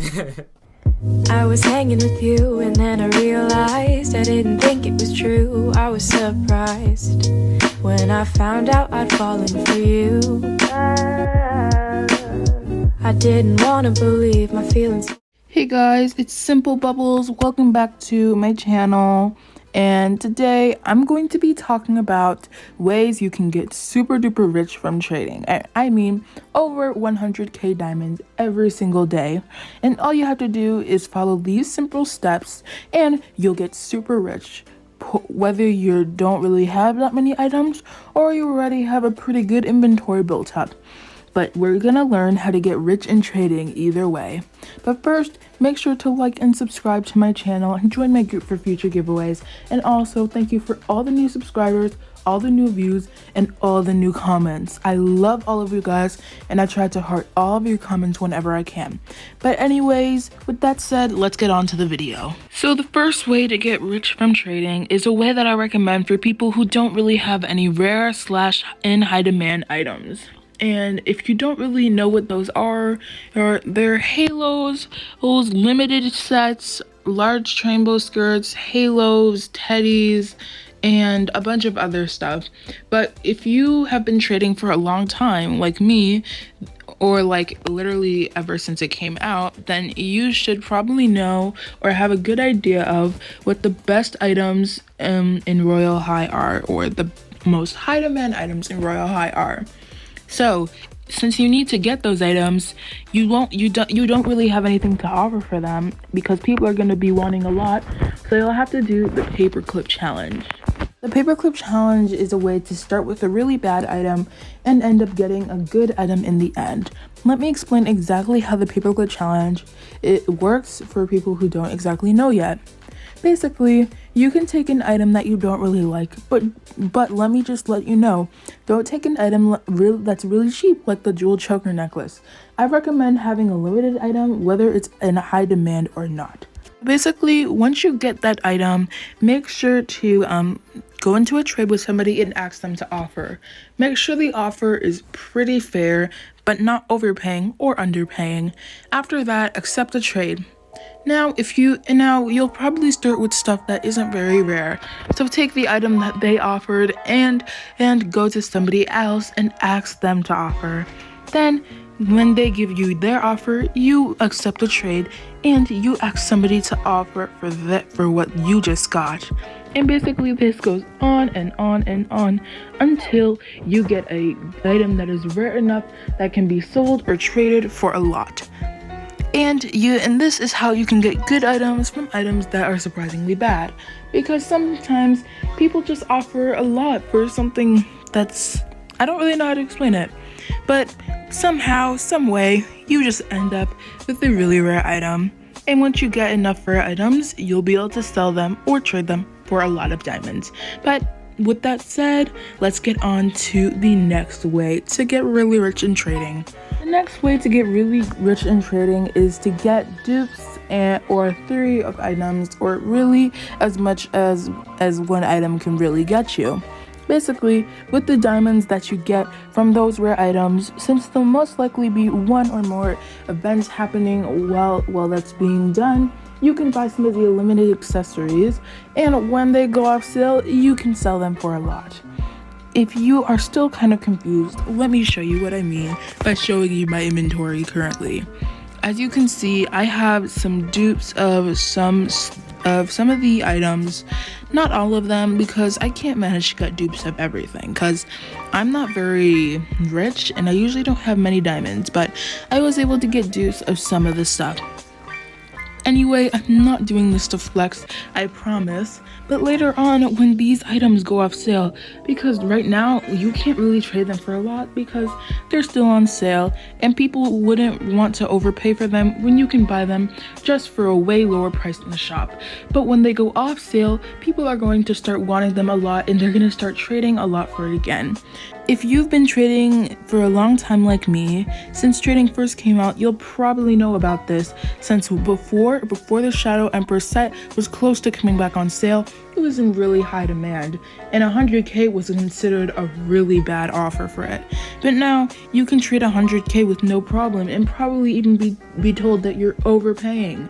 I was hanging with you and then I realized I didn't think it was true. I was surprised when I found out I'd fallen for you. I didn't want to believe my feelings. Hey guys, it's SimpleBxbbles. Welcome back to my channel. And today I'm going to be talking about ways you can get super duper rich from trading. I mean over 100k diamonds every single day. And all you have to do is follow these simple steps and you'll get super rich. Whether you don't really have that many items or you already have a pretty good inventory built up. But we're gonna learn how to get rich in trading either way. But first, make sure to like and subscribe to my channel and join my group for future giveaways. And also, thank you for all the new subscribers, all the new views, and all the new comments. I love all of you guys, and I try to heart all of your comments whenever I can. But anyways, with that said, let's get on to the video. So the first way to get rich from trading is a way that I recommend for people who don't really have any rare / in high demand items. And if you don't really know what those are, they're halos, those limited sets, large rainbow skirts, halos, teddies, and a bunch of other stuff. But if you have been trading for a long time, like me, or like literally ever since it came out, then you should probably know or have a good idea of what the best items in Royale High are, or the most high demand items in Royale High are. So, since you need to get those items, you don't really have anything to offer for them because people are going to be wanting a lot. So you'll have to do the paperclip challenge. The paperclip challenge is a way to start with a really bad item and end up getting a good item in the end. Let me explain exactly how the paperclip challenge works for people who don't exactly know yet. Basically, you can take an item that you don't really like, but let me just let you know, don't take an item that's really cheap, like the jewel choker necklace. I recommend having a limited item, whether it's in high demand or not. Basically, once you get that item, make sure to go into a trade with somebody and ask them to offer. Make sure the offer is pretty fair, but not overpaying or underpaying. After that, accept the trade. Now, you'll probably start with stuff that isn't very rare. So take the item that they offered and go to somebody else and ask them to offer. Then, when they give you their offer, you accept the trade and you ask somebody to offer for what you just got. And basically this goes on and on and on until you get a item that is rare enough that can be sold or traded for a lot. And this is how you can get good items from items that are surprisingly bad. Because sometimes people just offer a lot for something that's, I don't really know how to explain it. But somehow, some way, you just end up with a really rare item. And once you get enough rare items, you'll be able to sell them or trade them for a lot of diamonds. But with that said, let's get on to the next way to get really rich in trading. The next way to get really rich in trading is to get dupes or 3 of items, or really as much as one item can really get you. Basically, with the diamonds that you get from those rare items, since there'll most likely be 1 or more events happening while that's being done, you can buy some of the limited accessories, and when they go off sale, you can sell them for a lot. If you are still kind of confused, let me show you what I mean by showing you my inventory currently. As you can see, I have some dupes of some of the items, not all of them, because I can't manage to get dupes of everything because I'm not very rich and I usually don't have many diamonds, but I was able to get dupes of some of the stuff. Anyway, I'm not doing this to flex, I promise, but later on when these items go off sale, because right now you can't really trade them for a lot because they're still on sale and people wouldn't want to overpay for them when you can buy them just for a way lower price in the shop. But when they go off sale, people are going to start wanting them a lot and they're going to start trading a lot for it again. If you've been trading for a long time like me, since trading first came out, you'll probably know about this, since before the Shadow Emperor set was close to coming back on sale, it was in really high demand, and 100K was considered a really bad offer for it. But now you can trade 100K with no problem and probably even be told that you're overpaying.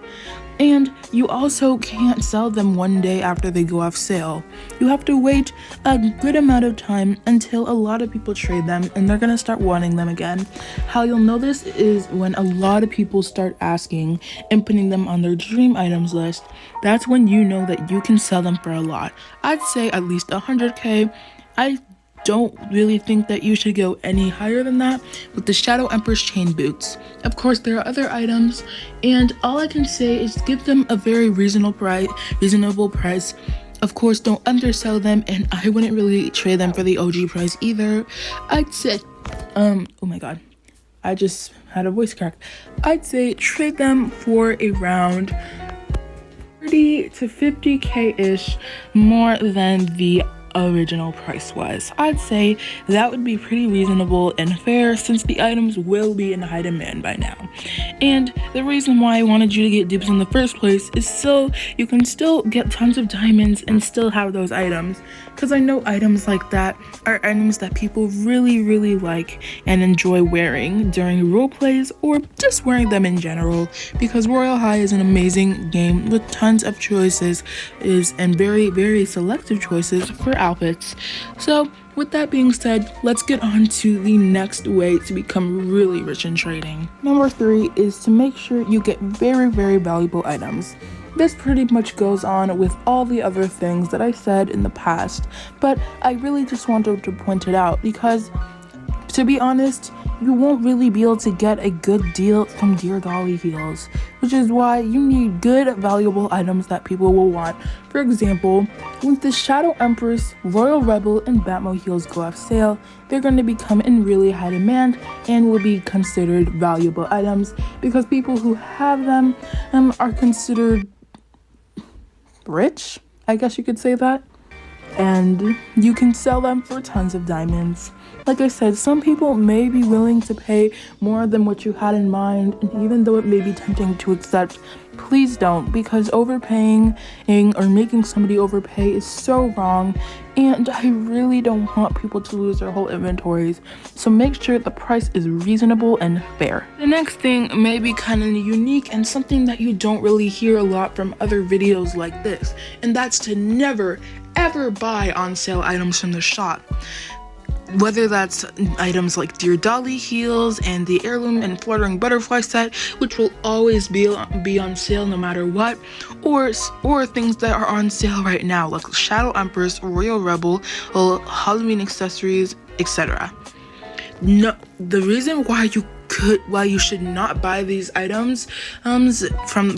And you also can't sell them one day after they go off sale. You have to wait a good amount of time until a lot of people trade them and they're gonna start wanting them again. How you'll know this is when a lot of people start asking and putting them on their dream items list. That's when you know that you can sell them for a lot. I'd say at least 100K. I don't really think that you should go any higher than that with the Shadow Empress chain boots. Of course, there are other items, and all I can say is give them a very reasonable price. Of course, don't undersell them, and I wouldn't really trade them for the OG price either. I'd say, oh my god, I just had a voice crack. I'd say trade them for around 30 to 50K-ish more than the original price was. I'd say that would be pretty reasonable and fair since the items will be in high demand by now. And the reason why I wanted you to get dupes in the first place is so you can still get tons of diamonds and still have those items, because I know items like that are items that people really like and enjoy wearing during role plays or just wearing them in general, because Royale High is an amazing game with tons of choices and very selective choices for outfits. So with that being said, let's get on to the next way to become really rich in trading. Number 3 is to make sure you get very valuable items. This pretty much goes on with all the other things that I said in the past, but I really just wanted to point it out because, to be honest, you won't really be able to get a good deal from Dear Dolly heels, which is why you need good, valuable items that people will want. For example, when the Shadow Empress, Royal Rebel, and Batmo heels go off sale, they're going to become in really high demand and will be considered valuable items because people who have them are considered rich, I guess you could say that, and you can sell them for tons of diamonds. Like I said, some people may be willing to pay more than what you had in mind, and even though it may be tempting to accept, please don't, because overpaying or making somebody overpay is so wrong, and I really don't want people to lose their whole inventories. So make sure the price is reasonable and fair. The next thing may be kind of unique and something that you don't really hear a lot from other videos like this, and that's to never ever buy on sale items from the shop. Whether that's items like Dear Dolly heels and the heirloom and fluttering butterfly set, which will always be on sale no matter what, or things that are on sale right now like Shadow Empress, Royal Rebel, Halloween accessories, etc. No, the reason why you should not buy these items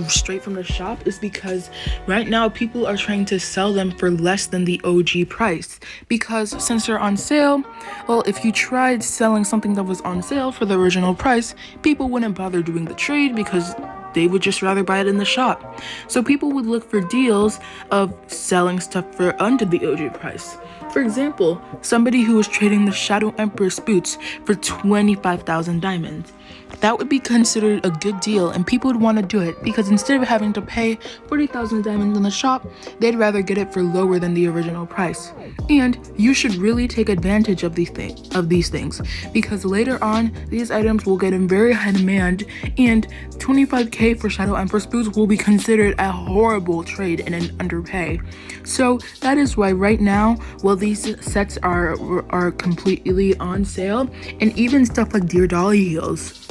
straight from the shop is because right now people are trying to sell them for less than the OG price, because since they're on sale, well, if you tried selling something that was on sale for the original price, people wouldn't bother doing the trade because they would just rather buy it in the shop. So people would look for deals of selling stuff for under the OG price. For example, somebody who was trading the Shadow Empress boots for 25,000 diamonds. That would be considered a good deal, and people would want to do it because instead of having to pay 40,000 diamonds in the shop, they'd rather get it for lower than the original price. And you should really take advantage of these things because later on, these items will get in very high demand, and 25K for Shadow Empress boots will be considered a horrible trade and an underpay. So that is why right now, while these sets are completely on sale, and even stuff like Dear Dolly heels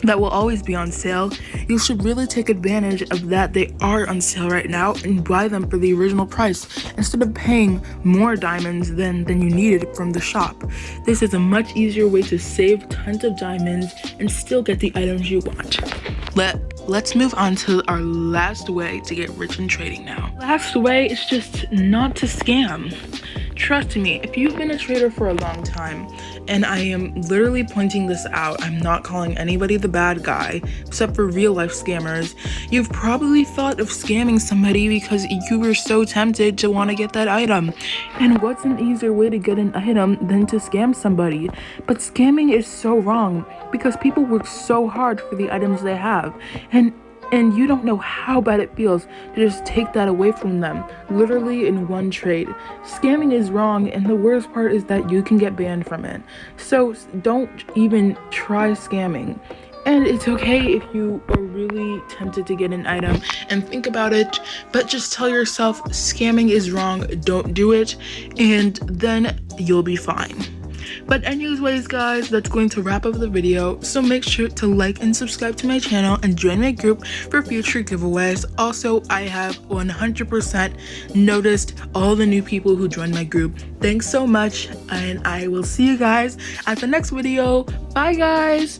that will always be on sale, you should really take advantage of that they are on sale right now and buy them for the original price instead of paying more diamonds than you needed from the shop. This is a much easier way to save tons of diamonds and still get the items you want. Let's move on to our last way to get rich in trading now. Last way is just not to scam. Trust me, if you've been a trader for a long time, and I am literally pointing this out, I'm not calling anybody the bad guy, except for real life scammers, you've probably thought of scamming somebody because you were so tempted to want to get that item. And what's an easier way to get an item than to scam somebody? But scamming is so wrong because people work so hard for the items they have. And and you don't know how bad it feels to just take that away from them, literally in one trade. Scamming is wrong, and the worst part is that you can get banned from it. So don't even try scamming. And it's okay if you are really tempted to get an item and think about it, but just tell yourself scamming is wrong, don't do it, and then you'll be fine. But anyways guys, that's going to wrap up the video. So make sure to like and subscribe to my channel and join my group for future giveaways. Also, I have 100% noticed all the new people who joined my group. Thanks so much, and I will see you guys at the next video. Bye guys.